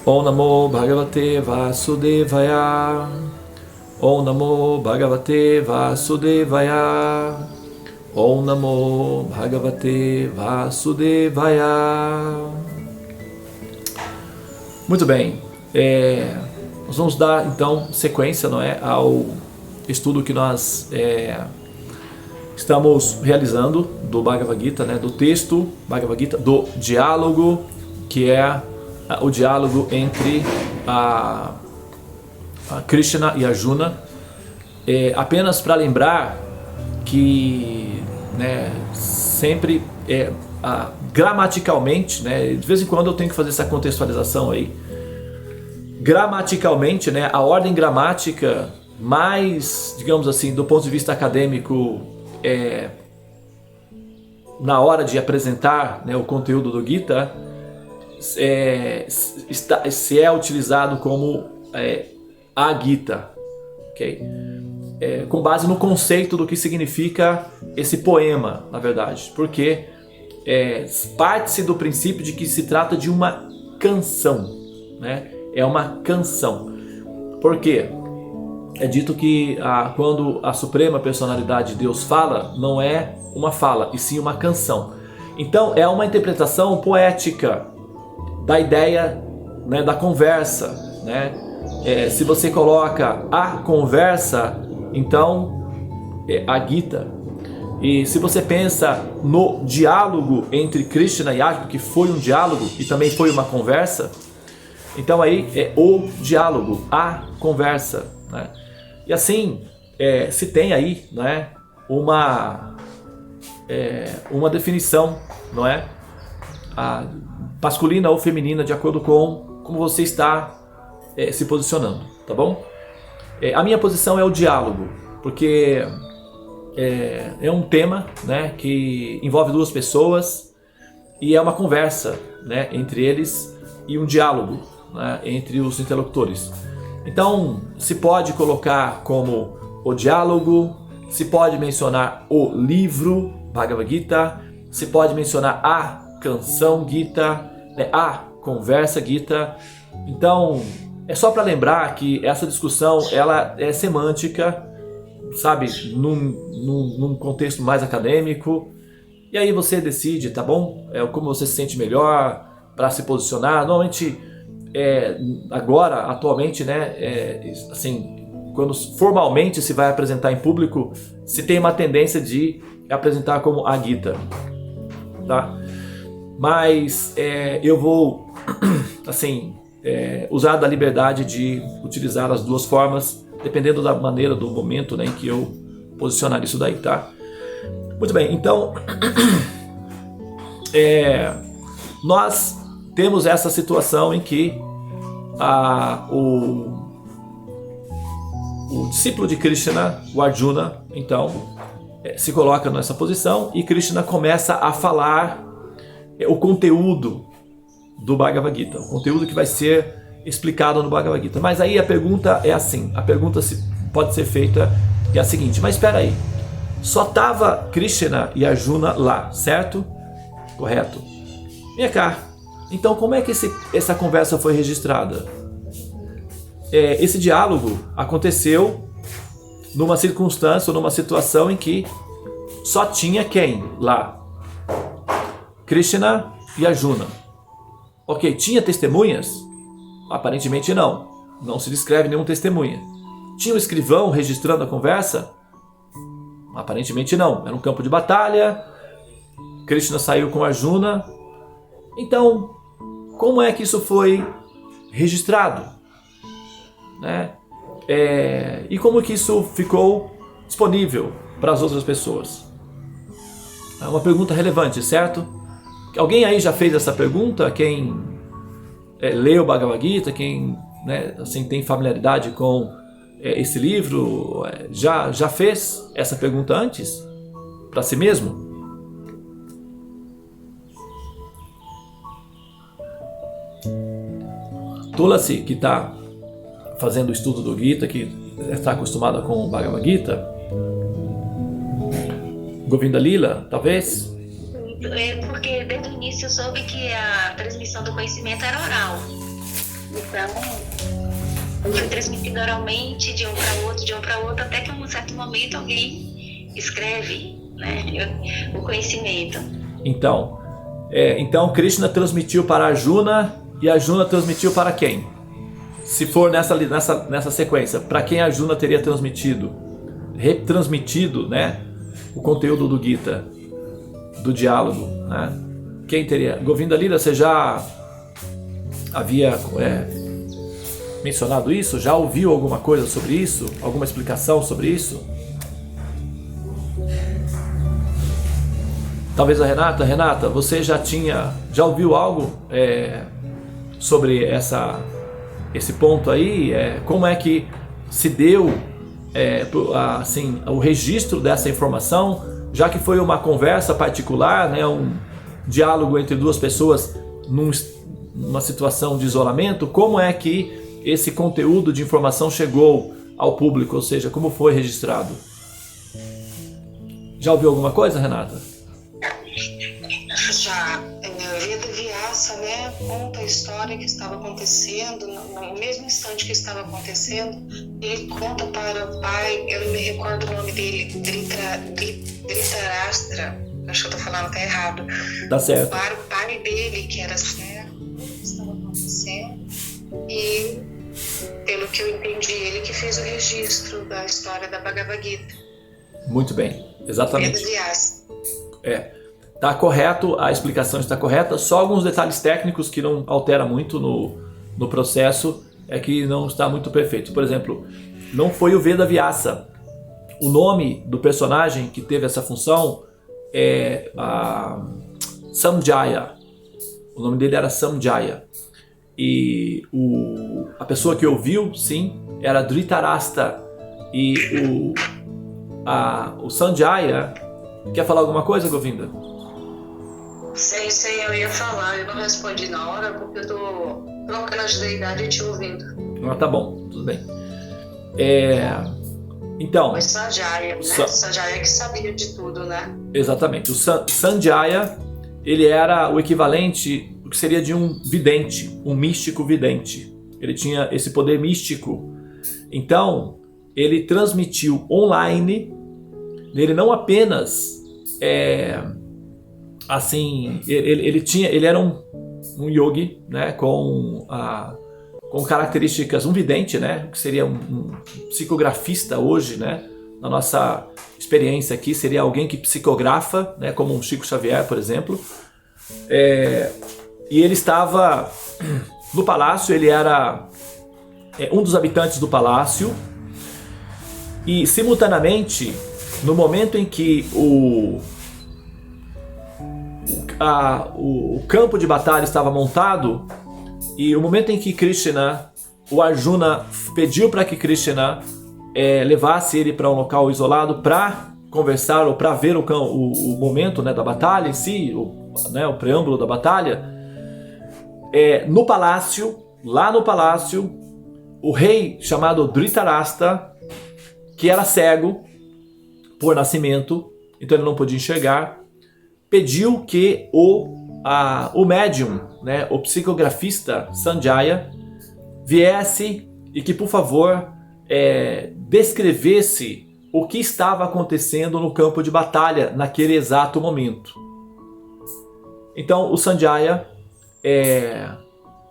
Om Namo Bhagavate Vasudevaya. Om Namo Bhagavate Vasudevaya. Om Namo Bhagavate Vasudevaya. Muito bem, nós vamos dar então sequência, não é, ao estudo que nós estamos realizando do Bhagavad Gita, né, do texto Bhagavad Gita, do diálogo, que é o diálogo entre a Krishna e Arjuna. Apenas para lembrar que, né, sempre gramaticalmente, né, de vez em quando eu tenho que fazer essa contextualização aí. Gramaticalmente, né, a ordem gramática mais, digamos assim, do ponto de vista acadêmico, na hora de apresentar, né, o conteúdo do Gita, se é utilizado como a Gita, ok? Com base no conceito do que significa esse poema, na verdade, porque parte-se do princípio de que se trata de uma canção, né? É uma canção. Por quê? É dito que quando a Suprema Personalidade de Deus fala, não é uma fala, e sim uma canção. Então é uma interpretação poética da ideia, né, da conversa, né? Se você coloca a conversa, então a Gita. E se você pensa no diálogo entre Krishna e Arjuna, que foi um diálogo e também foi uma conversa, então aí é o diálogo, a conversa, né? E assim se tem aí, né, uma definição, não é? Masculina ou feminina, de acordo com como você está se posicionando, tá bom? A minha posição é o diálogo, porque é um tema, né, que envolve duas pessoas e é uma conversa, né, entre eles, e um diálogo, né, entre os interlocutores. Então se pode colocar como o diálogo, se pode mencionar o livro Bhagavad Gita, se pode mencionar a canção Gita, né, a conversa Gita. Então é só para lembrar que essa discussão ela é semântica, sabe, num contexto mais acadêmico, e aí você decide, tá bom? Como você se sente melhor para se posicionar. Normalmente agora, atualmente, né, assim, quando formalmente se vai apresentar em público, se tem uma tendência de apresentar como a Gita, tá? Mas eu vou, assim, usar da liberdade de utilizar as duas formas, dependendo da maneira, do momento, né, em que eu posicionar isso daí, tá? Muito bem, então nós temos essa situação em que o discípulo de Krishna, o Arjuna, então se coloca nessa posição e Krishna começa a falar o conteúdo do Bhagavad Gita, o conteúdo que vai ser explicado no Bhagavad Gita. Mas aí a pergunta é assim, a pergunta pode ser feita, é a seguinte: mas espera aí, só estava Krishna e Arjuna lá, certo? Correto. Vem cá, então como é que essa conversa foi registrada? Esse diálogo aconteceu numa circunstância, numa situação em que só tinha quem lá? Krishna e Arjuna. Ok, tinha testemunhas? Aparentemente não. Não se descreve nenhum testemunha. Tinha um escrivão registrando a conversa? Aparentemente não. Era um campo de batalha. Krishna saiu com Arjuna. Então, como é que isso foi registrado? Né? E como que isso ficou disponível para as outras pessoas? É uma pergunta relevante, certo? Alguém aí já fez essa pergunta? Quem leu o Bhagavad Gita, quem, né, assim, tem familiaridade com esse livro, já fez essa pergunta antes? Para si mesmo? Tulasi, que está fazendo o estudo do Gita, que está acostumada com o Bhagavad Gita, Govinda Lila, talvez? Porque desde o início eu soube que a transmissão do conhecimento era oral. Então, foi transmitido oralmente de um para outro, até que em um certo momento alguém escreve, né, o conhecimento. Então Krishna transmitiu para Arjuna e Arjuna transmitiu para quem? Se for nessa sequência, para quem Arjuna teria retransmitido, né, o conteúdo do Gita, do diálogo, né? Quem teria? Govinda Lila, você já havia mencionado isso? Já ouviu alguma coisa sobre isso? Alguma explicação sobre isso? Talvez a Renata. Renata, você já ouviu algo sobre esse ponto aí? Como é que se deu assim, o registro dessa informação, já que foi uma conversa particular, né, um diálogo entre duas pessoas numa situação de isolamento? Como é que esse conteúdo de informação chegou ao público, ou seja, como foi registrado? Já ouviu alguma coisa, Renata? Já, Veda Vyasa, né, conta a história que estava acontecendo, no mesmo instante que estava acontecendo, ele conta para o pai, eu não me recordo o nome dele, Dhritarashtra, acho que eu estou falando até errado. Tá certo. Para o pai dele, que era certo, o que estava acontecendo, e pelo que eu entendi, ele que fez o registro da história da Bhagavad Gita. Muito bem, exatamente. Veda Vyasa. Tá correto, a explicação está correta, só alguns detalhes técnicos que não alteram muito no processo, que não está muito perfeito. Por exemplo, não foi o Veda Vyasa. O nome do personagem que teve essa função é Sanjaya. O nome dele era Sanjaya. E a pessoa que ouviu, sim, era Dhritarashtra. E o Sanjaya... Quer falar alguma coisa, Govinda? Sei, eu ia falar, eu não respondi na hora porque eu tô trocando as deidades e te ouvindo. Tá bom, tudo bem. Então... Foi Sanjaya, né? Sanjaya que sabia de tudo, né? Exatamente. O Sanjaya, ele era o equivalente, o que seria de um vidente, um místico vidente. Ele tinha esse poder místico. Então, ele transmitiu online, ele não apenas... assim, ele era um yogi, né, com características, um vidente, né, que seria um psicografista hoje, né, na nossa experiência aqui, seria alguém que psicografa, né, como um Chico Xavier, por exemplo. E ele estava no palácio, ele era um dos habitantes do palácio, e simultaneamente, no momento em que o campo de batalha estava montado, e o momento em que Krishna, o Arjuna pediu para que Krishna levasse ele para um local isolado para conversar ou para ver o momento, né, da batalha em si, o preâmbulo da batalha, no palácio, lá no palácio, o rei chamado Dhritarashtra, que era cego por nascimento, então ele não podia enxergar, pediu que o médium, né, o psicografista Sanjaya, viesse e que, por favor, descrevesse o que estava acontecendo no campo de batalha naquele exato momento. Então o Sanjaya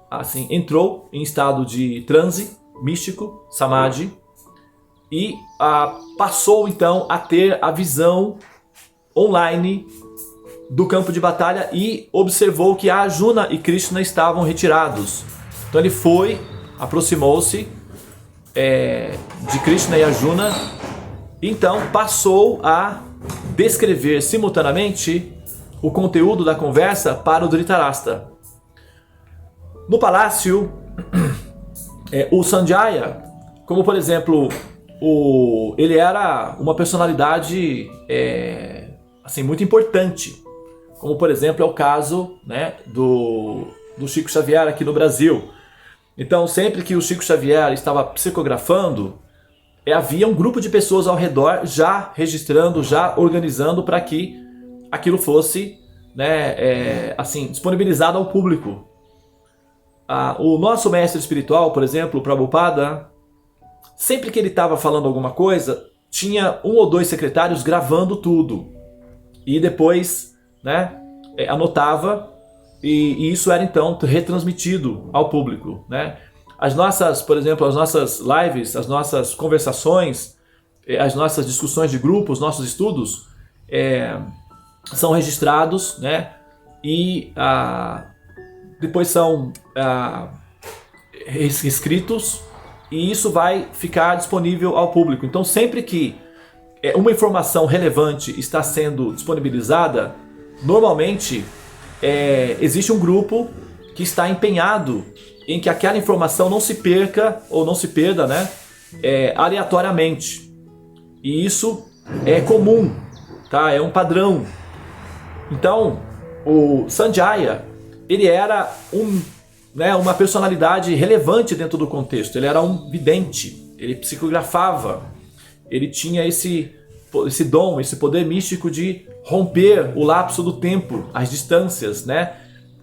assim, entrou em estado de transe místico, samadhi, e passou então a ter a visão online do campo de batalha e observou que Arjuna e Krishna estavam retirados. Então ele aproximou-se de Krishna e Arjuna, e então passou a descrever simultaneamente o conteúdo da conversa para o Dhritarashtra. No palácio, o Sanjaya, como por exemplo, ele era uma personalidade assim, muito importante, como por exemplo é o caso, né, do Chico Xavier aqui no Brasil. Então sempre que o Chico Xavier estava psicografando, havia um grupo de pessoas ao redor já registrando, já organizando para que aquilo fosse, né, assim, disponibilizado ao público. o nosso mestre espiritual, por exemplo, o Prabhupada, sempre que ele estava falando alguma coisa, tinha 1 ou 2 secretários gravando tudo. E depois, né, anotava, e isso era então retransmitido ao público, né? As nossas, por exemplo, as nossas lives, as nossas conversações, as nossas discussões de grupo, os nossos estudos, são registrados, né? E depois são escritos, e isso vai ficar disponível ao público. Então, sempre que uma informação relevante está sendo disponibilizada, normalmente existe um grupo que está empenhado em que aquela informação não se perca ou não se perda, né, aleatoriamente. E isso é comum, tá? É um padrão. Então, o Sanjaya, ele era uma personalidade relevante dentro do contexto. Ele era um vidente, ele psicografava, ele tinha esse dom, esse poder místico de romper o lapso do tempo, as distâncias, né?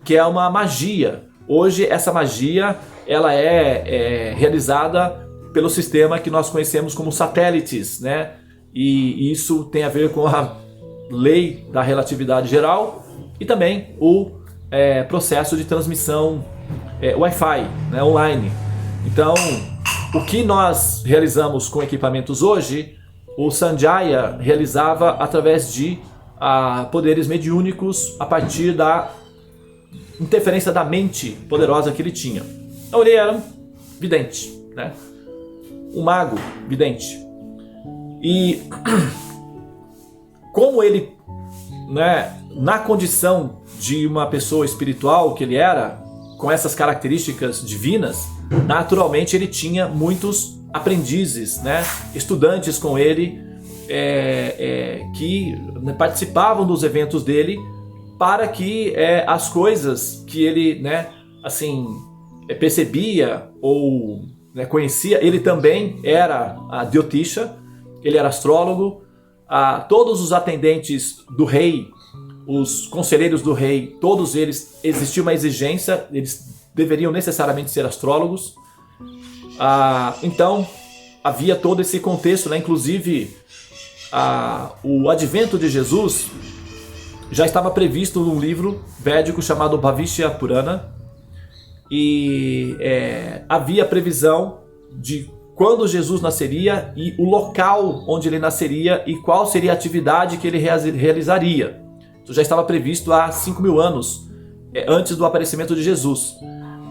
Que é uma magia. Hoje essa magia ela é realizada pelo sistema que nós conhecemos como satélites, né? E isso tem a ver com a lei da relatividade geral e também o processo de transmissão Wi-Fi, né, online. Então, o que nós realizamos com equipamentos hoje, o Sanjaya realizava através de poderes mediúnicos a partir da interferência da mente poderosa que ele tinha. Então ele era um vidente, né? Um mago vidente. E como ele, né, na condição de uma pessoa espiritual que ele era, com essas características divinas, naturalmente ele tinha muitos aprendizes, né, estudantes com ele, que participavam dos eventos dele, para que as coisas que ele, né, assim, percebia ou, né, conhecia, ele também era a Jyotisha, ele era astrólogo. Todos os atendentes do rei, os conselheiros do rei, todos eles, existia uma exigência, eles deveriam necessariamente ser astrólogos. Então havia todo esse contexto, né? Inclusive o advento de Jesus já estava previsto num livro védico chamado Bhavishya Purana, e havia previsão de quando Jesus nasceria e o local onde ele nasceria e qual seria a atividade que ele realizaria. Isso já estava previsto há 5.000 anos antes do aparecimento de Jesus.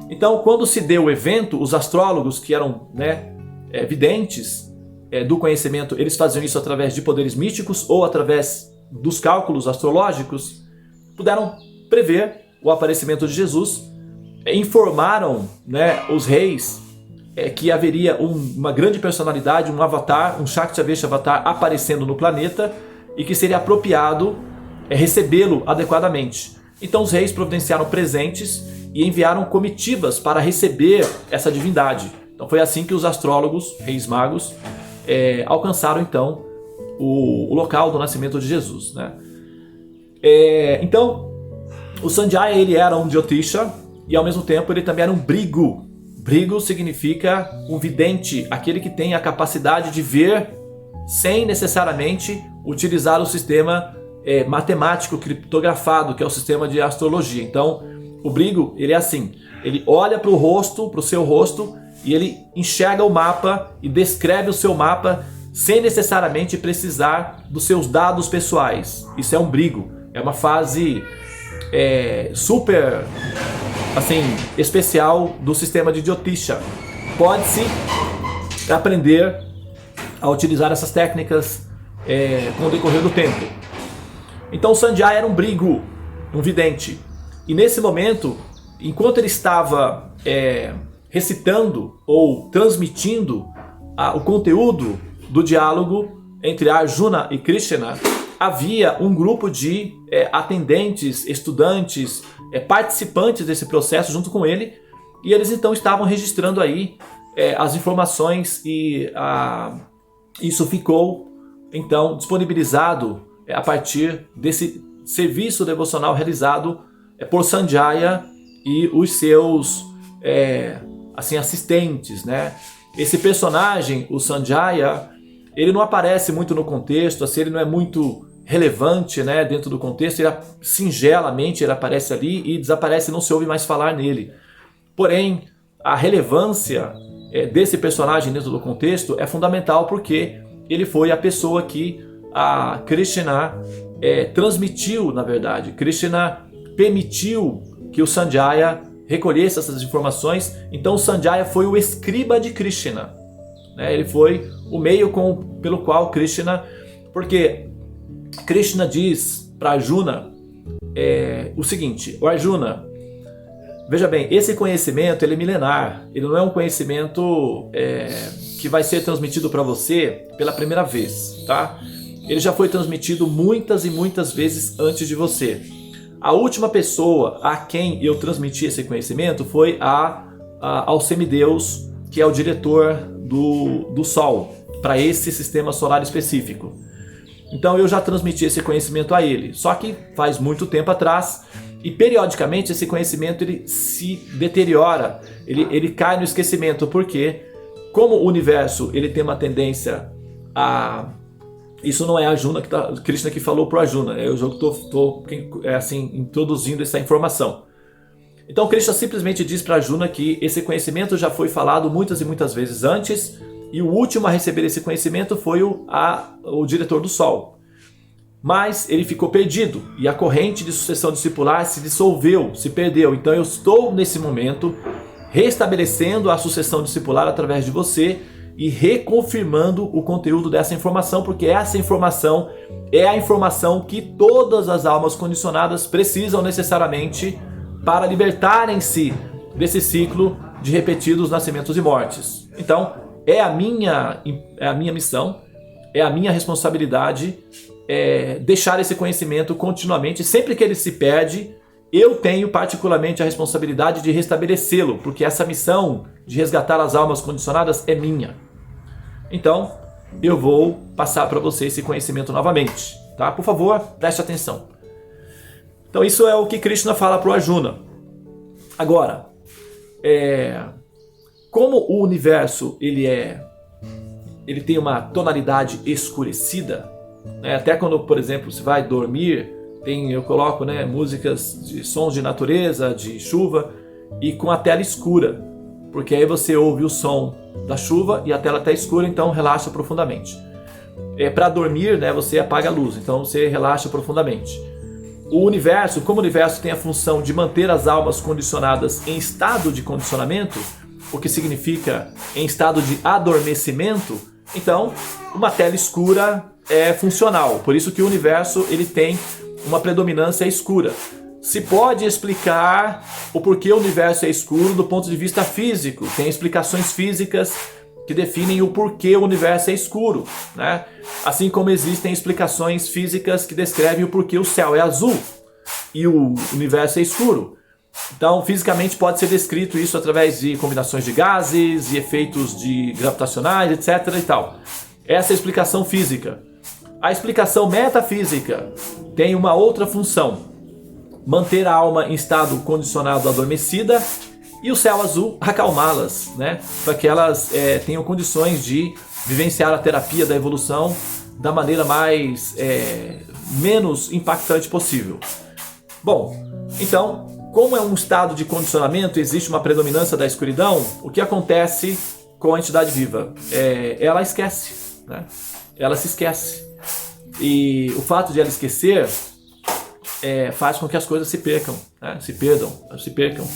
Então, quando se deu o evento, os astrólogos, que eram, né, videntes do conhecimento, eles faziam isso através de poderes místicos ou através dos cálculos astrológicos, puderam prever o aparecimento de Jesus, informaram, né, os reis que haveria uma grande personalidade, um avatar, um Shakti-Avesha avatar aparecendo no planeta e que seria apropriado recebê-lo adequadamente. Então os reis providenciaram presentes e enviaram comitivas para receber essa divindade. Então foi assim que os astrólogos, reis magos, alcançaram então o local do nascimento de Jesus, né? Então o Sanjaya, ele era um Jyotisha e ao mesmo tempo ele também era um Brigu. Brigu significa um vidente, aquele que tem a capacidade de ver sem necessariamente utilizar o sistema matemático criptografado, que é o sistema de astrologia. Então, o Brigu, ele é assim, ele olha para o seu rosto, e ele enxerga o mapa e descreve o seu mapa sem necessariamente precisar dos seus dados pessoais. Isso é um Brigu, é uma fase super, assim, especial do sistema de Jyotisha. Pode-se aprender a utilizar essas técnicas com o decorrer do tempo. Então o Sanjaya era um Brigu, um vidente. E nesse momento, enquanto ele estava recitando ou transmitindo o conteúdo do diálogo entre Arjuna e Krishna, havia um grupo de atendentes, estudantes, participantes desse processo junto com ele, e eles então estavam registrando aí as informações, e isso ficou então disponibilizado a partir desse serviço devocional realizado por Sanjaya e os seus assim, assistentes, né? Esse personagem, o Sanjaya, ele não aparece muito no contexto, assim, ele não é muito relevante, né, dentro do contexto, ele singelamente ele aparece ali e desaparece, não se ouve mais falar nele. Porém, a relevância desse personagem dentro do contexto é fundamental porque ele foi a pessoa que a Krishna transmitiu, na verdade. Krishna permitiu que o Sanjaya recolhesse essas informações, então o Sanjaya foi o escriba de Krishna, né? Ele foi o meio pelo qual Krishna, porque Krishna diz para Arjuna o seguinte: o Arjuna, veja bem, esse conhecimento ele é milenar, ele não é um conhecimento que vai ser transmitido para você pela primeira vez, tá? Ele já foi transmitido muitas e muitas vezes antes de você. A última pessoa a quem eu transmiti esse conhecimento foi ao semideus, que é o diretor do Sol, para esse sistema solar específico. Então eu já transmiti esse conhecimento a ele, só que faz muito tempo atrás, e periodicamente esse conhecimento ele se deteriora, ele cai no esquecimento, porque como o universo ele tem uma tendência a... Isso não é Arjuna, Krishna que falou para o Arjuna, eu estou assim, introduzindo essa informação. Então Krishna simplesmente diz para Arjuna que esse conhecimento já foi falado muitas e muitas vezes antes, e o último a receber esse conhecimento foi o diretor do Sol. Mas ele ficou perdido, e a corrente de sucessão discipular se dissolveu, se perdeu. Então eu estou nesse momento restabelecendo a sucessão discipular através de você, e reconfirmando o conteúdo dessa informação, porque essa informação é a informação que todas as almas condicionadas precisam necessariamente para libertarem-se desse ciclo de repetidos nascimentos e mortes. Então, é a minha missão, é a minha responsabilidade deixar esse conhecimento continuamente. Sempre que ele se perde, eu tenho particularmente a responsabilidade de restabelecê-lo, porque essa missão de resgatar as almas condicionadas é minha. Então, eu vou passar para você esse conhecimento novamente, tá? Por favor, preste atenção. Então, isso é o que Krishna fala para o Arjuna. Agora, como o universo ele tem uma tonalidade escurecida, né? Até quando, por exemplo, você vai dormir, eu coloco, né, músicas de sons de natureza, de chuva, e com a tela escura, porque aí você ouve o som da chuva e a tela está escura, então relaxa profundamente. Para dormir, né, você apaga a luz, então você relaxa profundamente. O universo, como o universo tem a função de manter as almas condicionadas em estado de condicionamento, o que significa em estado de adormecimento, então uma tela escura é funcional. Por isso que o universo ele tem uma predominância escura. Se pode explicar o porquê o universo é escuro do ponto de vista físico. Tem explicações físicas que definem o porquê o universo é escuro, né? Assim como existem explicações físicas que descrevem o porquê o céu é azul e o universo é escuro. Então, fisicamente pode ser descrito isso através de combinações de gases e efeitos gravitacionais, etc. e tal. Essa é a explicação física. A explicação metafísica tem uma outra função: manter a alma em estado condicionado adormecida e o céu azul acalmá-las, né? Para que elas tenham condições de vivenciar a terapia da evolução da maneira menos impactante possível. Bom, então, como é um estado de condicionamento, existe uma predominância da escuridão, o que acontece com a entidade viva? Ela esquece, né? Ela se esquece. E o fato de ela esquecer faz com que as coisas se percam, né? se percam.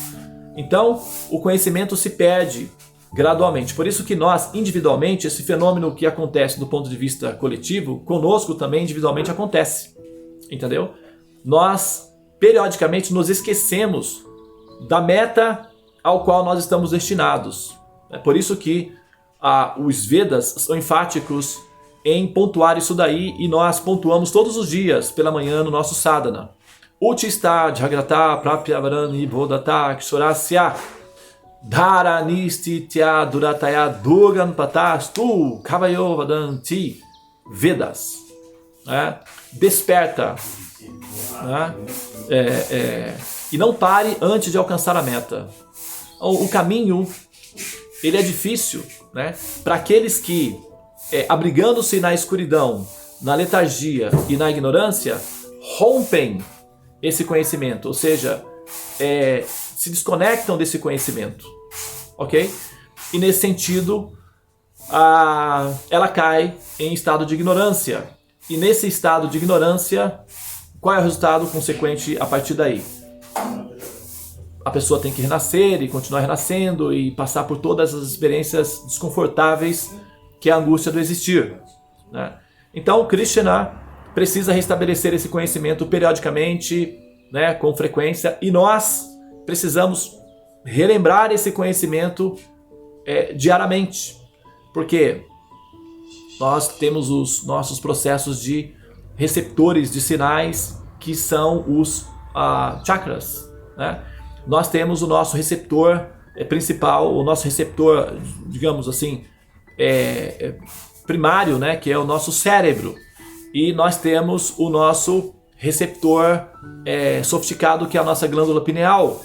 Então, o conhecimento se perde gradualmente. Por isso que nós, individualmente, esse fenômeno que acontece do ponto de vista coletivo, conosco também individualmente acontece. Entendeu? Nós, periodicamente, nos esquecemos da meta ao qual nós estamos destinados. É por isso que os Vedas são enfáticos em pontuar isso daí, e nós pontuamos todos os dias pela manhã no nosso sadhana. Utista jagrata prapyavarani bodhata kshorasya dharanistitya durataya durgan patastu kavayo vadanti Vedas. Desperta, né? E não pare antes de alcançar a meta. o caminho ele é difícil, né, para aqueles que, abrigando-se na escuridão, na letargia e na ignorância, rompem esse conhecimento, ou seja, se desconectam desse conhecimento, ok? E nesse sentido, ela cai em estado de ignorância. E nesse estado de ignorância, qual é o resultado consequente a partir daí? A pessoa tem que renascer e continuar renascendo e passar por todas as experiências desconfortáveis que é a angústia do existir, né? Então, Krishna precisa restabelecer esse conhecimento periodicamente, né, com frequência, e nós precisamos relembrar esse conhecimento diariamente, porque nós temos os nossos processos de receptores de sinais, que são os chakras, né? Nós temos o nosso receptor principal, o nosso receptor, digamos assim, primário, né, que é o nosso cérebro, e nós temos o nosso receptor sofisticado, que é a nossa glândula pineal.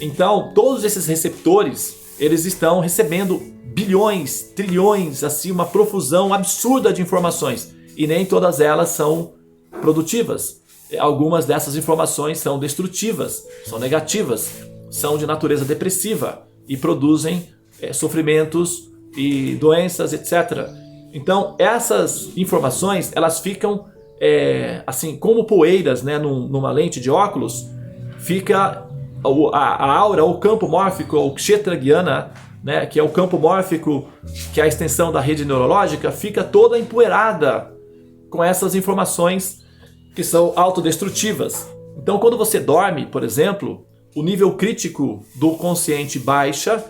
Então, todos esses receptores, eles estão recebendo bilhões, trilhões, assim, uma profusão absurda de informações, e nem todas elas são produtivas. Algumas dessas informações são destrutivas, são negativas, são de natureza depressiva e produzem sofrimentos e doenças, etc. Então, essas informações, elas ficam assim, como poeiras, né, numa lente de óculos. Fica a aura, o campo mórfico, o kshetra gyana, né, que é o campo mórfico, que é a extensão da rede neurológica, fica toda empoeirada com essas informações que são autodestrutivas. Então, quando você dorme, por exemplo, o nível crítico do consciente baixa,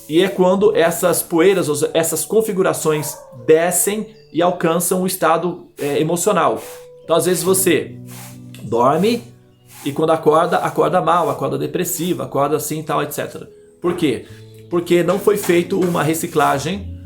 e é quando essas poeiras, essas configurações descem e alcançam o estado emocional. Então, às vezes você dorme e quando acorda mal, acorda depressiva, acorda assim, tal, etc. Por quê? Porque não foi feito uma reciclagem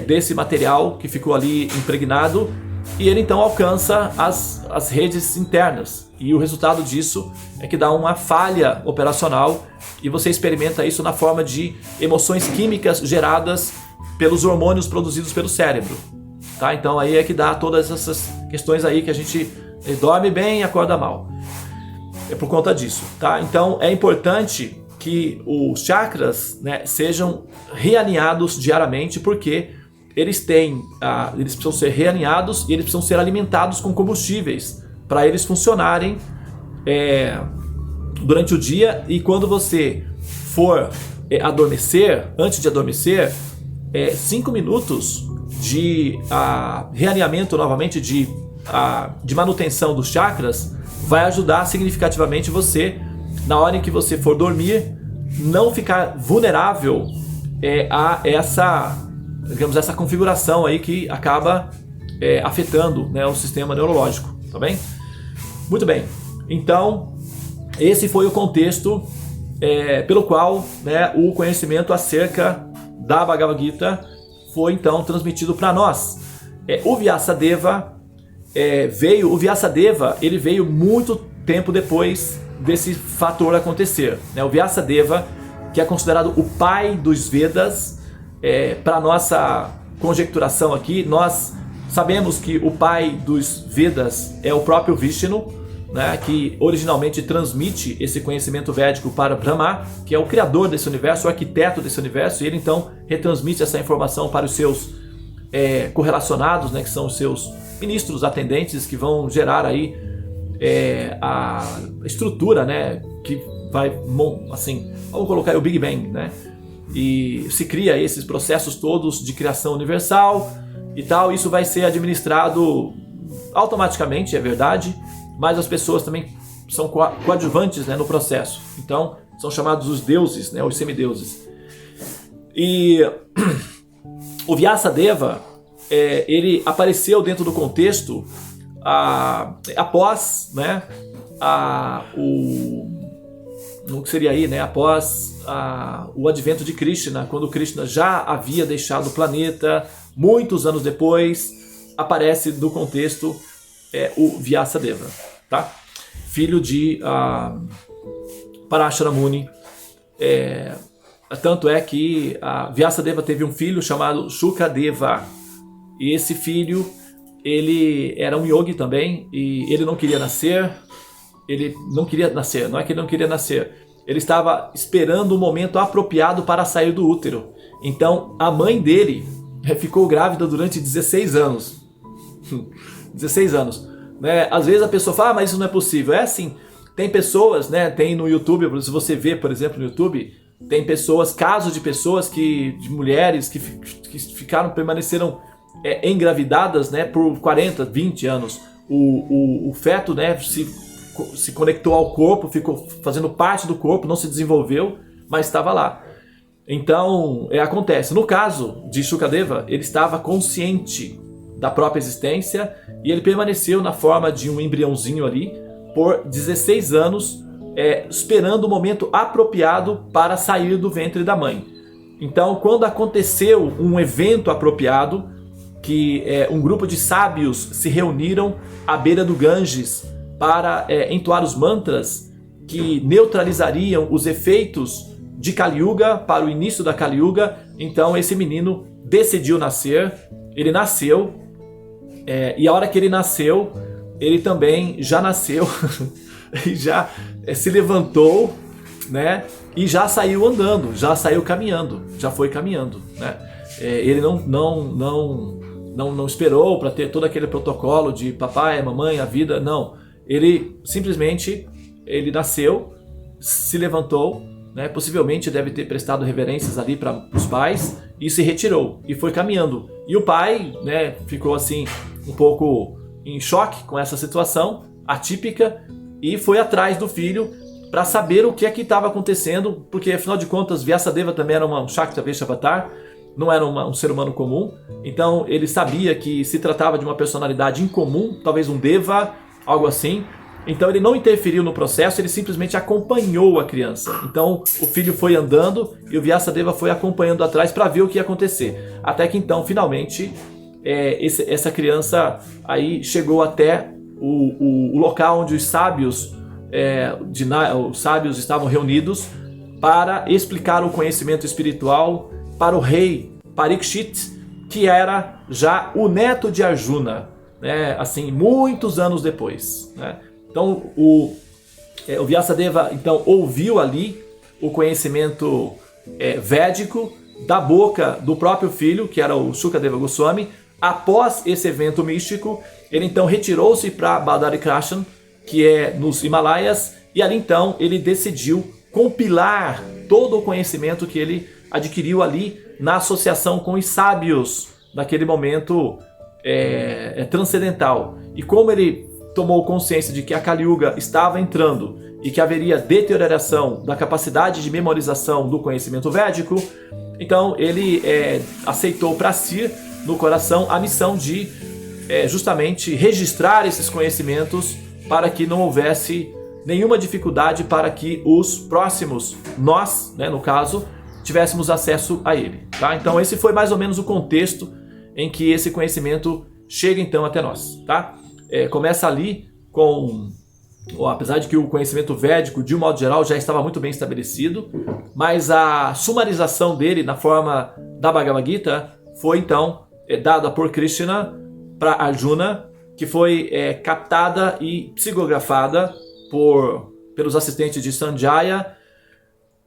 desse material que ficou ali impregnado, e ele então alcança as redes internas. E o resultado disso é que dá uma falha operacional, e você experimenta isso na forma de emoções químicas geradas pelos hormônios produzidos pelo cérebro, tá? Então aí é que dá todas essas questões aí que a gente dorme bem e acorda mal. É por conta disso, tá? Então é importante que os chakras, né, sejam realinhados diariamente, porque eles precisam ser realinhados e eles precisam ser alimentados com combustíveis para eles funcionarem durante o dia. E quando você for adormecer, antes de adormecer, 5 minutos de realinhamento novamente, de manutenção dos chakras, vai ajudar significativamente você, na hora em que você for dormir, não ficar vulnerável a essa configuração aí que acaba afetando, né, o sistema neurológico, tá bem? Muito bem, então esse foi o contexto pelo qual, né, o conhecimento acerca da Bhagavad Gita foi então transmitido para nós. O Vyasadeva ele veio muito tempo depois desse fator acontecer, né? O Vyasadeva, que é considerado o pai dos Vedas, para nossa conjecturação aqui, nós sabemos que o pai dos Vedas é o próprio Vishnu, né, que originalmente transmite esse conhecimento védico para Brahma, que é o criador desse universo, o arquiteto desse universo, e ele então retransmite essa informação para os seus correlacionados, né, que são os seus ministros atendentes, que vão gerar aí a estrutura, né, que vai, assim, vamos colocar aí o Big Bang, né, e se cria esses processos todos de criação universal e tal. Isso vai ser administrado automaticamente, é verdade, mas as pessoas também são coadjuvantes, né, no processo. Então são chamados os deuses, né, os semideuses. E o Vyasadeva, ele apareceu dentro do contexto após, né, o que seria aí, né, após o advento de Krishna, quando Krishna já havia deixado o planeta. Muitos anos depois aparece no contexto o Vyasadeva, tá? Filho de Parashara Muni, Tanto é que a Vyasadeva teve um filho chamado Shukadeva. E esse filho, ele era um yogi também, e ele não queria nascer. Ele não queria nascer, não é que ele não queria nascer. Ele estava esperando o momento apropriado para sair do útero. Então, a mãe dele ficou grávida durante 16 anos. 16 anos. Né? Às vezes a pessoa fala, mas isso não é possível. É assim, tem pessoas, né? Tem no YouTube, se você vê, por exemplo, no YouTube, tem pessoas, casos de pessoas de mulheres que permaneceram engravidadas, né, por 40, 20 anos. O feto, né, se conectou ao corpo, ficou fazendo parte do corpo, não se desenvolveu, mas estava lá. Então, acontece. No caso de Shukadeva, ele estava consciente da própria existência e ele permaneceu na forma de um embriãozinho ali por 16 anos, esperando o momento apropriado para sair do ventre da mãe. Então, quando aconteceu um evento apropriado, que um grupo de sábios se reuniram à beira do Ganges para entoar os mantras que neutralizariam os efeitos de Kali Yuga para o início da Kali Yuga. Então esse menino decidiu nascer, ele nasceu, e a hora que ele nasceu, ele também já nasceu e já se levantou, né, e já saiu andando, já saiu caminhando, já foi caminhando, né? Ele não esperou para ter todo aquele protocolo de papai, mamãe, a vida, não. Ele simplesmente, ele nasceu, se levantou, né? Possivelmente deve ter prestado reverências ali para os pais e se retirou e foi caminhando. E o pai, né, ficou assim um pouco em choque com essa situação atípica e foi atrás do filho para saber o que é que estava acontecendo, porque afinal de contas Vyasadeva também era um Shakta Vaishyavatar, não era um ser humano comum. Então ele sabia que se tratava de uma personalidade incomum, talvez um Deva, algo assim. Então ele não interferiu no processo, ele simplesmente acompanhou a criança. Então o filho foi andando e o Vyasadeva foi acompanhando atrás para ver o que ia acontecer. Até que então, finalmente, essa criança aí chegou até o local onde os sábios, os sábios estavam reunidos para explicar o conhecimento espiritual para o rei Parikshit, que era já o neto de Arjuna, né? Assim, muitos anos depois, né? Então o Vyasadeva então ouviu ali o conhecimento védico da boca do próprio filho, que era o Shukadeva Goswami. Após esse evento místico, ele então retirou-se para Badarikasham, que é nos Himalaias, e ali então ele decidiu compilar todo o conhecimento que ele adquiriu ali na associação com os sábios daquele momento transcendental. E como ele tomou consciência de que a Kali Yuga estava entrando e que haveria deterioração da capacidade de memorização do conhecimento védico, então ele aceitou para si, no coração, a missão de justamente registrar esses conhecimentos para que não houvesse nenhuma dificuldade para que os próximos, nós, né, no caso, tivéssemos acesso a ele. Tá? Então esse foi mais ou menos o contexto em que esse conhecimento chega então até nós. Tá? Começa ali com, apesar de que o conhecimento védico, de um modo geral, já estava muito bem estabelecido, mas a sumarização dele na forma da Bhagavad Gita foi então dada por Krishna para Arjuna, que foi captada e psicografada pelos assistentes de Sanjaya,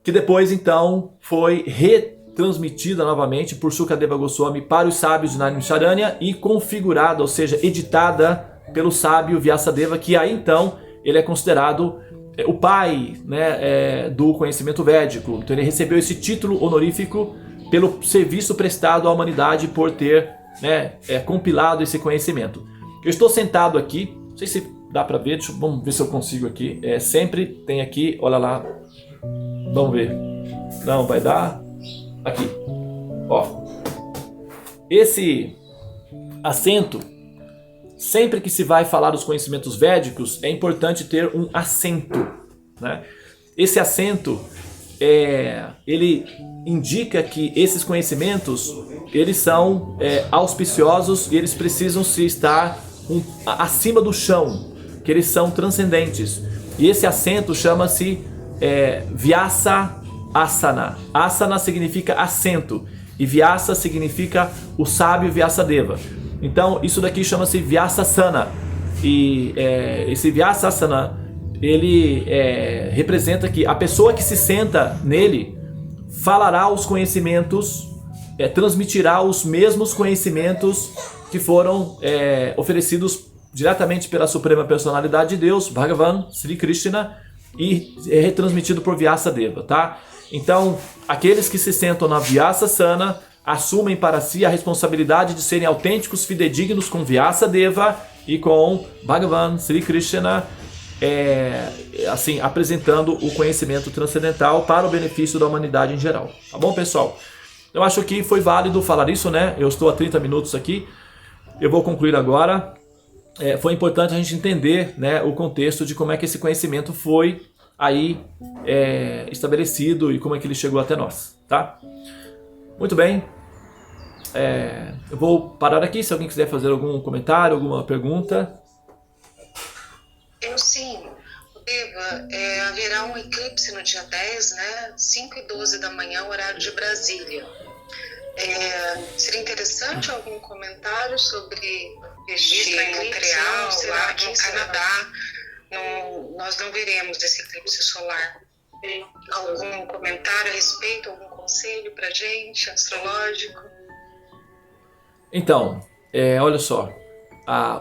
que depois então foi retransmitida novamente por Shukadeva Goswami para os sábios de Naimisharanya e configurada, ou seja, editada pelo sábio Vyasadeva, que aí então ele é considerado o pai, né, do conhecimento védico. Então ele recebeu esse título honorífico pelo serviço prestado à humanidade por ter, né, compilado esse conhecimento. Eu estou sentado aqui, não sei se dá para ver, vamos ver se eu consigo aqui. Sempre tem aqui, olha lá, vamos ver. Não vai dar. Aqui, ó. Esse assento, sempre que se vai falar dos conhecimentos védicos, é importante ter um assento, né? Esse assento ele indica que esses conhecimentos eles são auspiciosos e eles precisam se estar acima do chão, que eles são transcendentes. E esse assento chama-se Vyasa Asana. Asana significa assento e Vyasa significa o sábio Vyasadeva. Então isso daqui chama-se Vyasasana. E esse Vyasasana, ele representa que a pessoa que se senta nele falará os conhecimentos, transmitirá os mesmos conhecimentos que foram oferecidos diretamente pela Suprema Personalidade de Deus, Bhagavan, Sri Krishna, e é retransmitido por Vyasadeva, tá? Então, aqueles que se sentam na Vyasasana assumem para si a responsabilidade de serem autênticos, fidedignos com Vyasadeva e com Bhagavan, Sri Krishna, assim, apresentando o conhecimento transcendental para o benefício da humanidade em geral. Tá bom, pessoal? Eu acho que foi válido falar isso, né? Eu estou há 30 minutos aqui. Eu vou concluir agora. Foi importante a gente entender, né, o contexto de como é que esse conhecimento foi aí estabelecido e como é que ele chegou até nós, tá? Muito bem. Eu vou parar aqui, se alguém quiser fazer algum comentário, alguma pergunta. Eu sim. Eva, haverá um eclipse no dia 10, né? 5h12 da manhã, horário de Brasília. Seria interessante algum comentário sobre este eclipse? Montreal, será que em Canadá nós não veremos esse eclipse solar? Algum comentário a respeito, algum conselho para gente, astrológico? Então, olha só,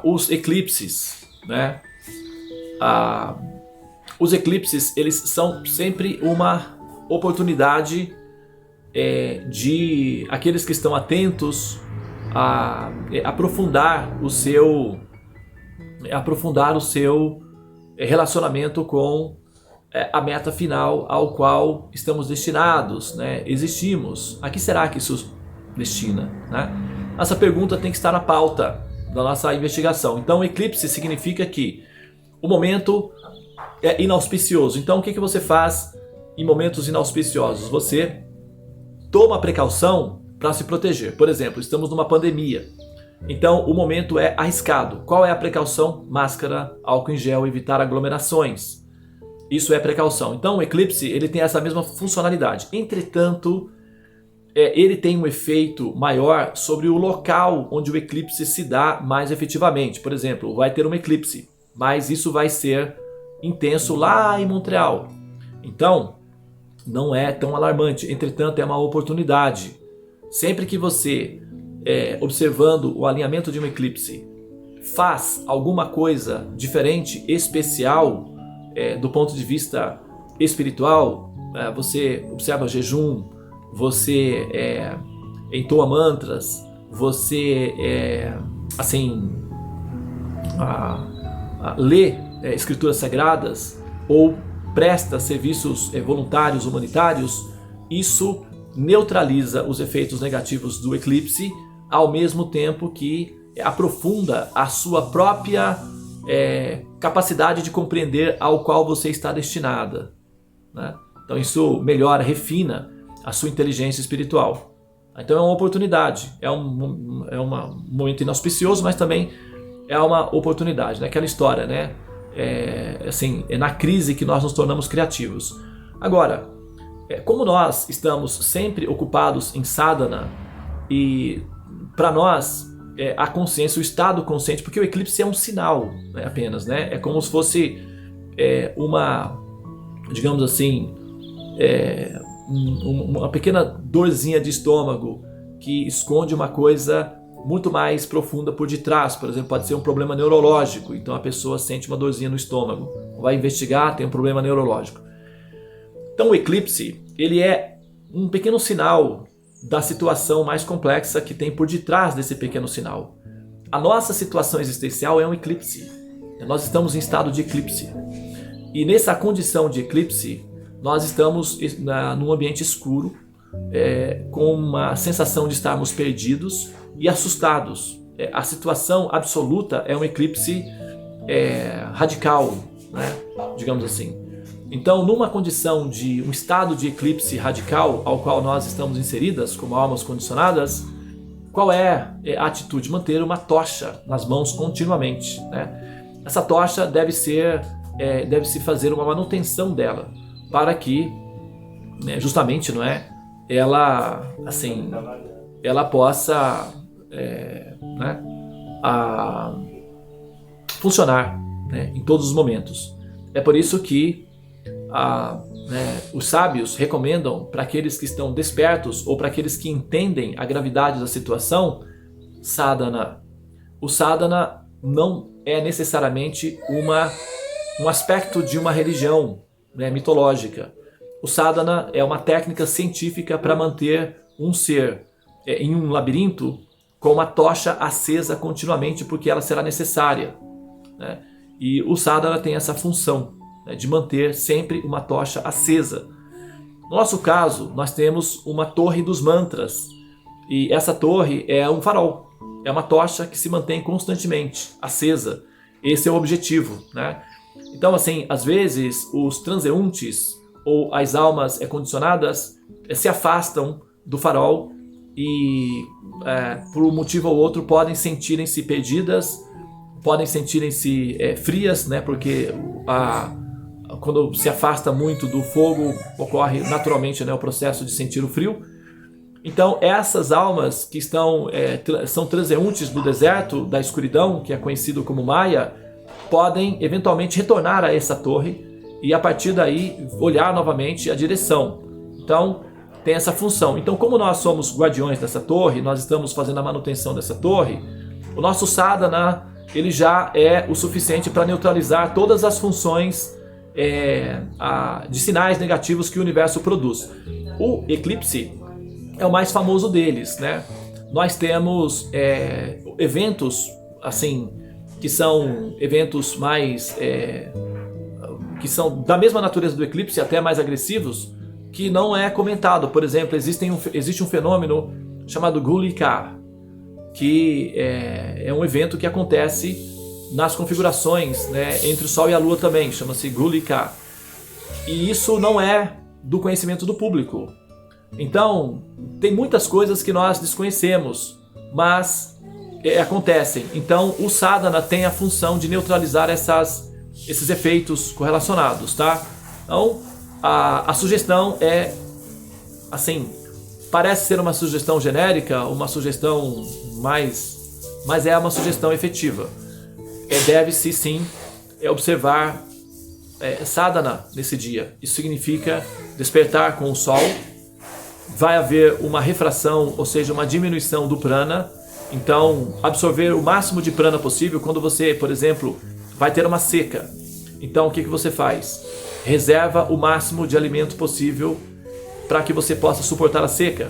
os eclipses, né? Os eclipses, eles são sempre uma oportunidade de aqueles que estão atentos a aprofundar o seu relacionamento com a meta final ao qual estamos destinados, né? Existimos. A que será que isso destina, né? Essa pergunta tem que estar na pauta da nossa investigação. Então, eclipse significa que o momento é inauspicioso. Então, o que você faz em momentos inauspiciosos? Você toma precaução para se proteger. Por exemplo, estamos numa pandemia. Então, o momento é arriscado. Qual é a precaução? Máscara, álcool em gel, evitar aglomerações. Isso é precaução. Então, o eclipse ele tem essa mesma funcionalidade. Entretanto, ele tem um efeito maior sobre o local onde o eclipse se dá mais efetivamente. Por exemplo, vai ter um eclipse, mas isso vai ser intenso lá em Montreal. Então, não é tão alarmante. Entretanto, é uma oportunidade. Sempre que você, observando o alinhamento de um eclipse, faz alguma coisa diferente, especial, do ponto de vista espiritual, você observa jejum, você entoa mantras, você lê escrituras sagradas ou presta serviços voluntários, humanitários, isso neutraliza os efeitos negativos do eclipse, ao mesmo tempo que aprofunda a sua própria capacidade de compreender ao qual você está destinada, né? Então isso melhora, refina a sua inteligência espiritual. Então é uma oportunidade, é um momento inauspicioso, mas também é uma oportunidade, né? Aquela história, né? É na crise que nós nos tornamos criativos. Agora, como nós estamos sempre ocupados em sadhana, e para nós a consciência, o estado consciente, porque o eclipse é um sinal, né, apenas, né? É como se fosse uma, digamos assim, uma pequena dorzinha de estômago que esconde uma coisa muito mais profunda por detrás. Por exemplo, pode ser um problema neurológico, então a pessoa sente uma dorzinha no estômago, vai investigar, tem um problema neurológico. Então o eclipse, ele é um pequeno sinal da situação mais complexa que tem por detrás desse pequeno sinal. A nossa situação existencial é um eclipse. Nós estamos em estado de eclipse. E nessa condição de eclipse, nós estamos num ambiente escuro, com uma sensação de estarmos perdidos e assustados. A situação absoluta é um eclipse radical, né? Digamos assim. Então, numa condição de um estado de eclipse radical ao qual nós estamos inseridas como almas condicionadas, qual é a atitude? Manter uma tocha nas mãos continuamente, né? Essa tocha deve se fazer uma manutenção dela, para que né, justamente, não é, ela assim, ela possa né, funcionar, né, em todos os momentos. É por isso que né, os sábios recomendam para aqueles que estão despertos ou para aqueles que entendem a gravidade da situação, sadhana. O sadhana não é necessariamente um aspecto de uma religião, né, mitológica. O sadhana é uma técnica científica para manter um ser em um labirinto com uma tocha acesa continuamente, porque ela será necessária, né? E o sadhana tem essa função, né, de manter sempre uma tocha acesa. No nosso caso, nós temos uma torre dos mantras, e essa torre é um farol, é uma tocha que se mantém constantemente acesa. Esse é o objetivo, né? Então, assim, às vezes os transeuntes ou as almas condicionadas se afastam do farol e, por um motivo ou outro, podem sentirem-se perdidas, podem sentirem-se frias, né? Porque quando se afasta muito do fogo, ocorre naturalmente, né, o processo de sentir o frio. Então, essas almas que são transeuntes do deserto, da escuridão, que é conhecido como Maya, podem eventualmente retornar a essa torre e a partir daí olhar novamente a direção. Então tem essa função. Então, como nós somos guardiões dessa torre, nós estamos fazendo a manutenção dessa torre, o nosso sadhana ele já é o suficiente para neutralizar todas as funções de sinais negativos que o universo produz. O eclipse é o mais famoso deles, né? Nós temos eventos assim que são eventos mais que são da mesma natureza do eclipse, até mais agressivos, que não é comentado. Por exemplo, existe um fenômeno chamado Gulika, que é um evento que acontece nas configurações, né, entre o Sol e a Lua também, chama-se Gulika. E isso não é do conhecimento do público. Então, tem muitas coisas que nós desconhecemos, mas acontecem. Então, o sadhana tem a função de neutralizar esses efeitos correlacionados, tá? Então, a sugestão é, assim, parece ser uma sugestão genérica, uma sugestão mas é uma sugestão efetiva. Deve-se, sim, observar sadhana nesse dia. Isso significa despertar com o sol. Vai haver uma refração, ou seja, uma diminuição do prana. Então, absorver o máximo de prana possível. Quando você, por exemplo, vai ter uma seca, então o que você faz? Reserva o máximo de alimento possível para que você possa suportar a seca,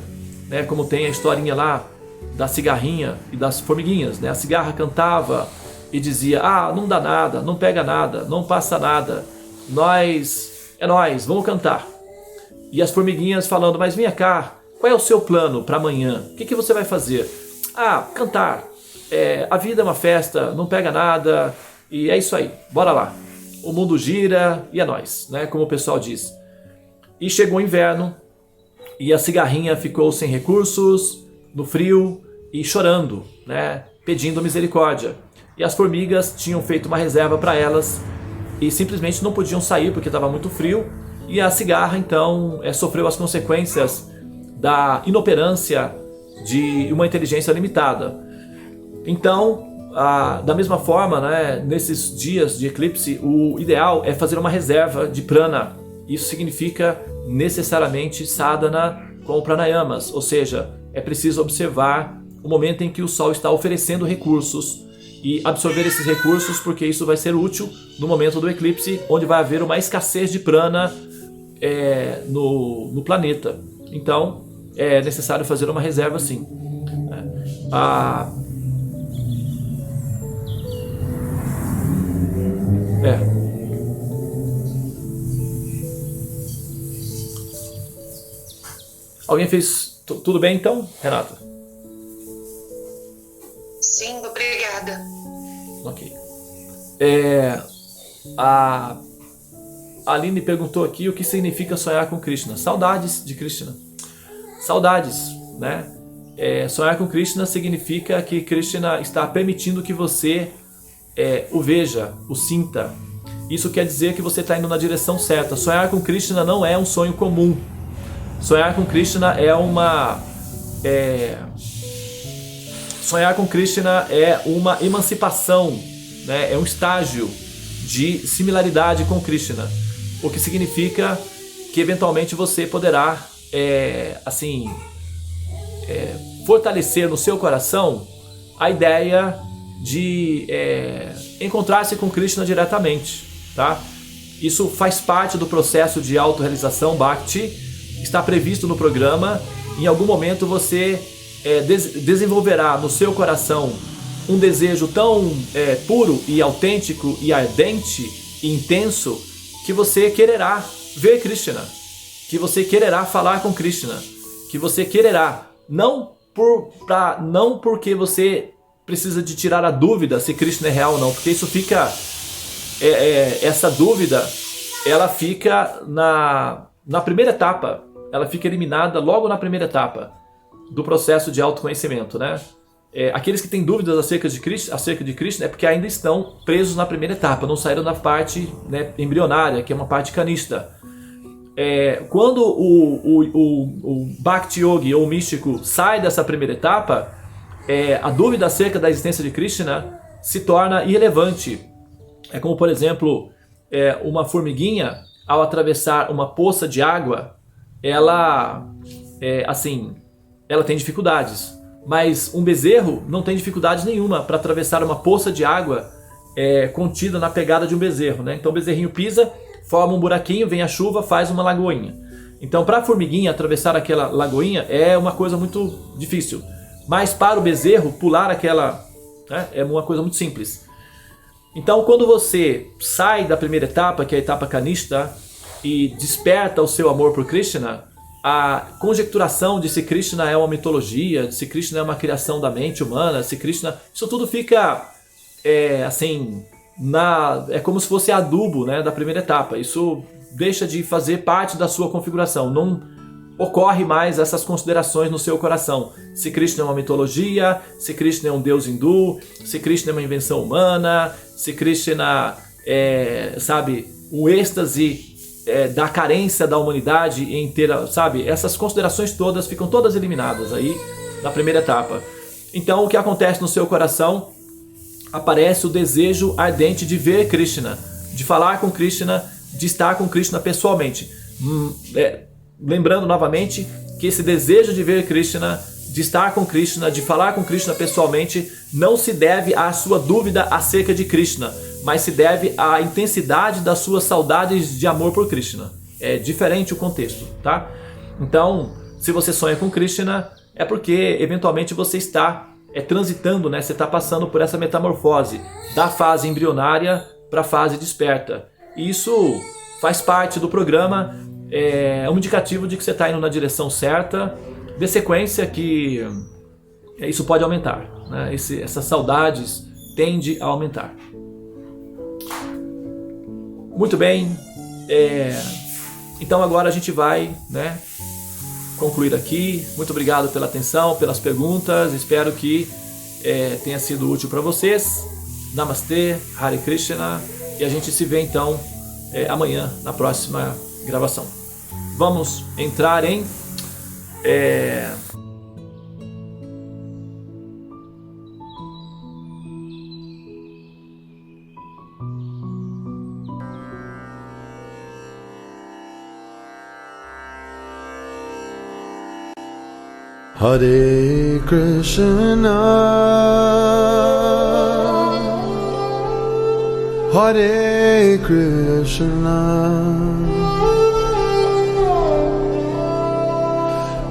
né? Como tem a historinha lá da cigarrinha e das formiguinhas, né? A cigarra cantava e dizia: não dá nada, não pega nada, não passa nada, nós, vamos cantar. E as formiguinhas falando: mas vem cá, qual é o seu plano para amanhã? O que você vai fazer? Cantar, a vida é uma festa, não pega nada, e é isso aí, bora lá. O mundo gira e é nóis, né? Como o pessoal diz. E chegou o inverno e a cigarrinha ficou sem recursos, no frio e chorando, né? Pedindo misericórdia. E as formigas tinham feito uma reserva para elas e simplesmente não podiam sair porque estava muito frio. E a cigarra então sofreu as consequências da inoperância de uma inteligência limitada. Então, da mesma forma, né, nesses dias de eclipse, o ideal é fazer uma reserva de prana. Isso significa necessariamente sadhana com pranayamas, ou seja, é preciso observar o momento em que o Sol está oferecendo recursos e absorver esses recursos, porque isso vai ser útil no momento do eclipse, onde vai haver uma escassez de prana no planeta. Então, é necessário fazer uma reserva sim. Alguém fez tudo bem então, Renata? Sim, obrigada. Ok. A Aline perguntou aqui o que significa sonhar com Krishna. Saudades de Krishna. Saudades, né? Sonhar com Krishna significa que Krishna está permitindo que você o veja, o sinta. Isso quer dizer que você está indo na direção certa. Sonhar com Krishna não é um sonho comum. Sonhar com Krishna é uma sonhar com Krishna é uma emancipação, né? É um estágio de similaridade com Krishna, o que significa que eventualmente você poderá fortalecer no seu coração a ideia de encontrar-se com Krishna diretamente, tá? Isso faz parte do processo de autorrealização Bhakti, está previsto no programa. Em algum momento você desenvolverá no seu coração um desejo tão puro e autêntico e ardente e intenso que você quererá ver Krishna, que você quererá falar com Krishna, que você quererá, não porque você precisa de tirar a dúvida se Krishna é real ou não, porque isso fica, essa dúvida, ela fica na primeira etapa, ela fica eliminada logo na primeira etapa do processo de autoconhecimento, né? Aqueles que têm dúvidas acerca de Krishna é porque ainda estão presos na primeira etapa, não saíram da parte, né, embrionária, que é uma parte canista. Quando o Bhakti Yogi ou o místico sai dessa primeira etapa, a dúvida acerca da existência de Krishna se torna irrelevante. É como, por exemplo, uma formiguinha, ao atravessar uma poça de água, ela tem dificuldades. Mas um bezerro não tem dificuldade nenhuma para atravessar uma poça de água contida na pegada de um bezerro, né? Então o bezerrinho pisa, forma um buraquinho, vem a chuva, faz uma lagoinha. Então para a formiguinha atravessar aquela lagoinha é uma coisa muito difícil. Mas para o bezerro pular aquela, né, é uma coisa muito simples. Então quando você sai da primeira etapa, que é a etapa kanishta, e desperta o seu amor por Krishna, a conjecturação de se Krishna é uma mitologia, de se Krishna é uma criação da mente humana, se Krishna, isso tudo fica é como se fosse adubo, né, da primeira etapa. Isso deixa de fazer parte da sua configuração, não ocorre mais essas considerações no seu coração. Se Krishna é uma mitologia, se Krishna é um deus hindu, se Krishna é uma invenção humana, se Krishna é, o êxtase da carência da humanidade inteira, sabe? Essas considerações todas ficam todas eliminadas aí na primeira etapa. Então o que acontece no seu coração? Aparece o desejo ardente de ver Krishna, de falar com Krishna, de estar com Krishna pessoalmente. Lembrando novamente que esse desejo de ver Krishna, de estar com Krishna, de falar com Krishna pessoalmente, não se deve à sua dúvida acerca de Krishna, mas se deve à intensidade das suas saudades de amor por Krishna. É diferente o contexto, tá? Então, se você sonha com Krishna, é porque eventualmente você está transitando, né? Você está passando por essa metamorfose da fase embrionária para a fase desperta. E isso faz parte do programa, é um indicativo de que você está indo na direção certa. De sequência que isso pode aumentar, né? Essas saudades tendem a aumentar. Muito bem, então agora a gente vai, né, concluir aqui. Muito obrigado pela atenção, pelas perguntas, espero que tenha sido útil para vocês. Namastê, Hare Krishna, e a gente se vê então amanhã na próxima gravação. Vamos entrar em Hare Krishna, Hare Krishna,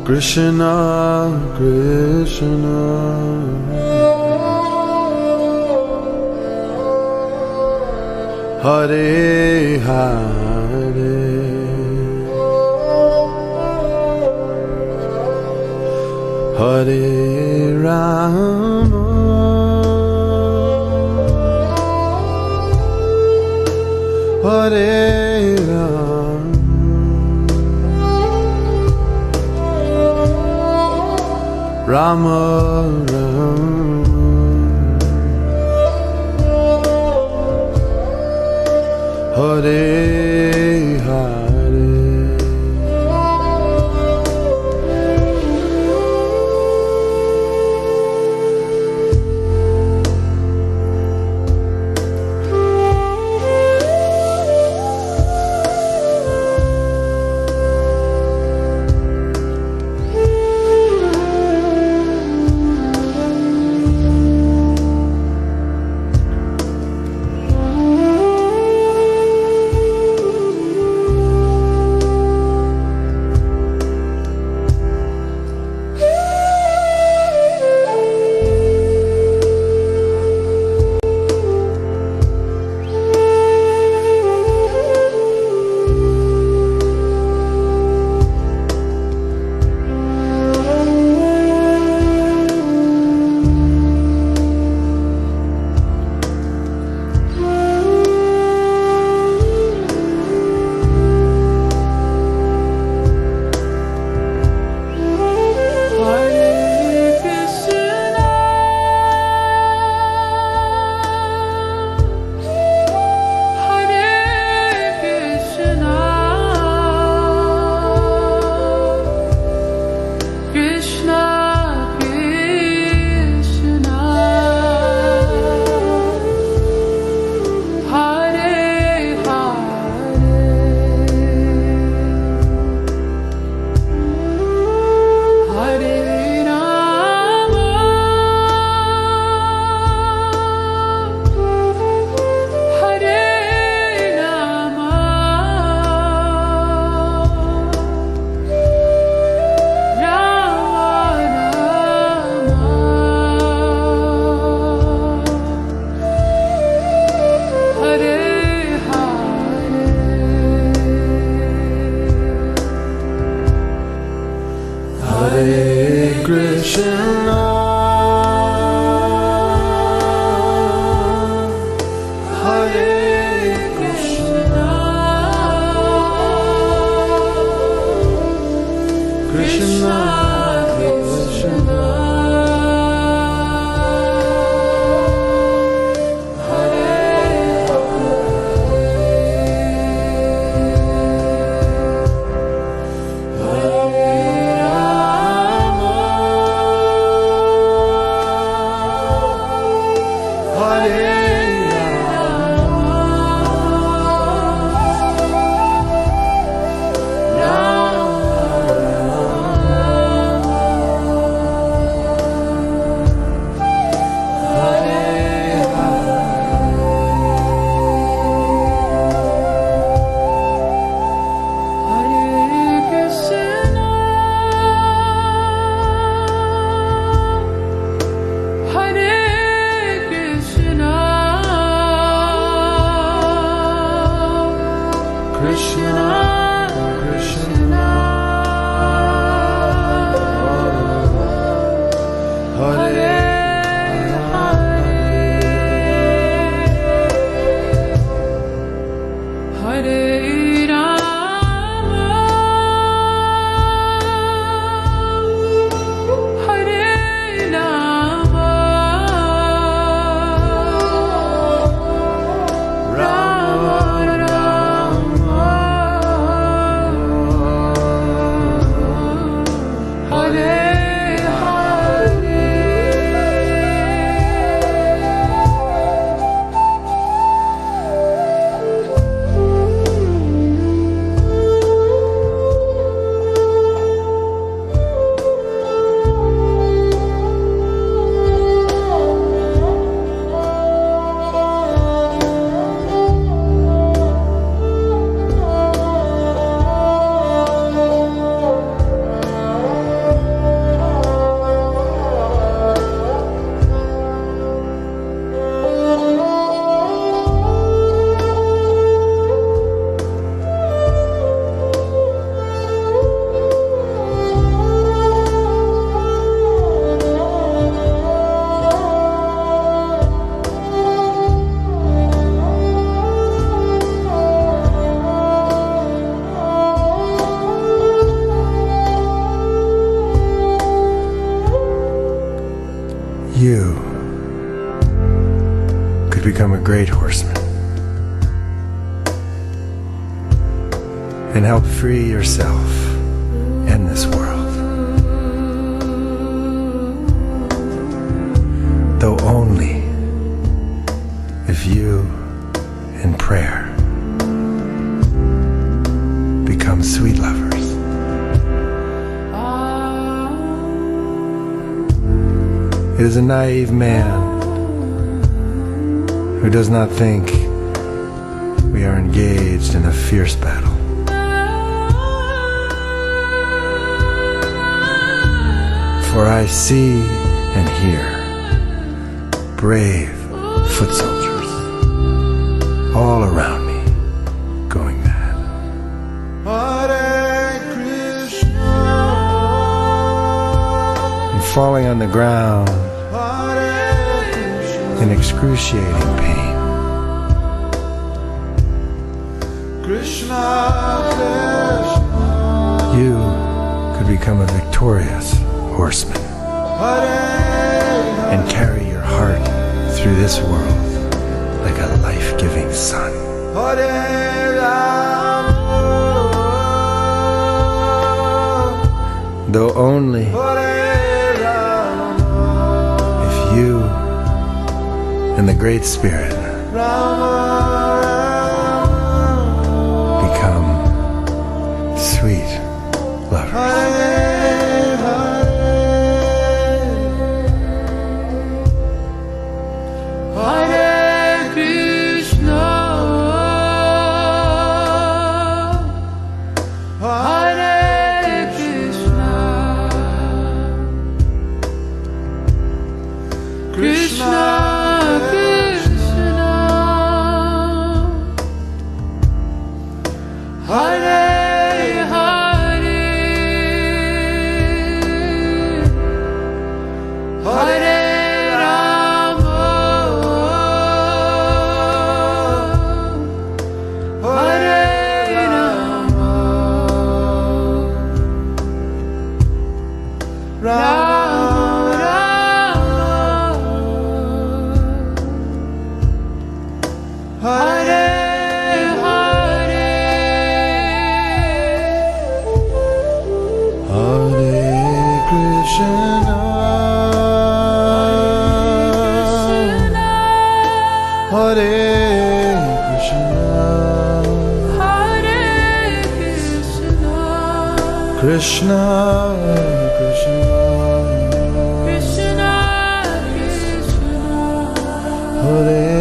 Krishna Krishna, Hare Hare, Hare Rama, Hare Rama, Rama Rama, Hare Hare, Krishna, Krishna, you could become a great horseman and help free yourself and this world, though only if you in prayer become sweet lovers. It is a naive man who does not think we are engaged in a fierce battle. For I see and hear brave foot soldiers all around me going mad. Hare Krishna. And falling on the ground in excruciating pain. You could become a victorious horseman and carry your heart through this world like a life-giving sun. Though only if you and the Great Spirit become sweet lovers. Hare Krishna, Hare Krishna, Krishna Krishna, Krishna, Hare Krishna, Krishna Krishna, Hare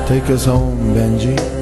Take us home, Benji.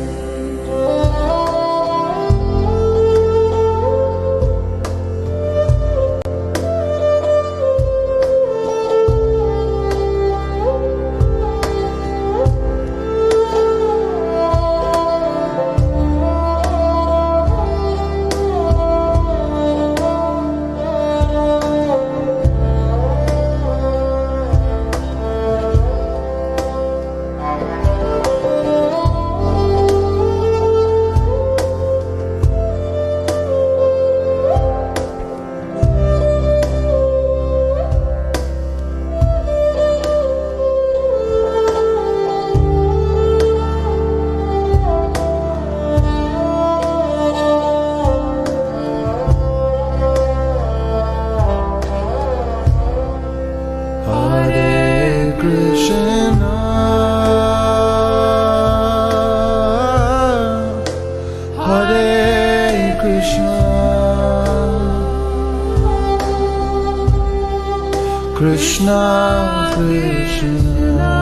Krishna Krishna,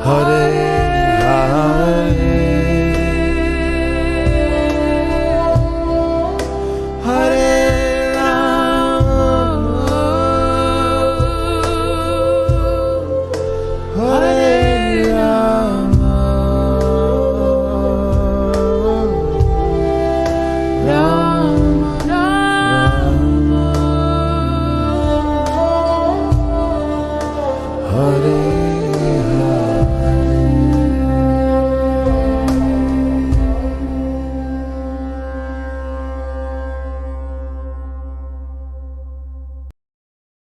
Hare Hare, Hare Rama, Hare Rama, Hare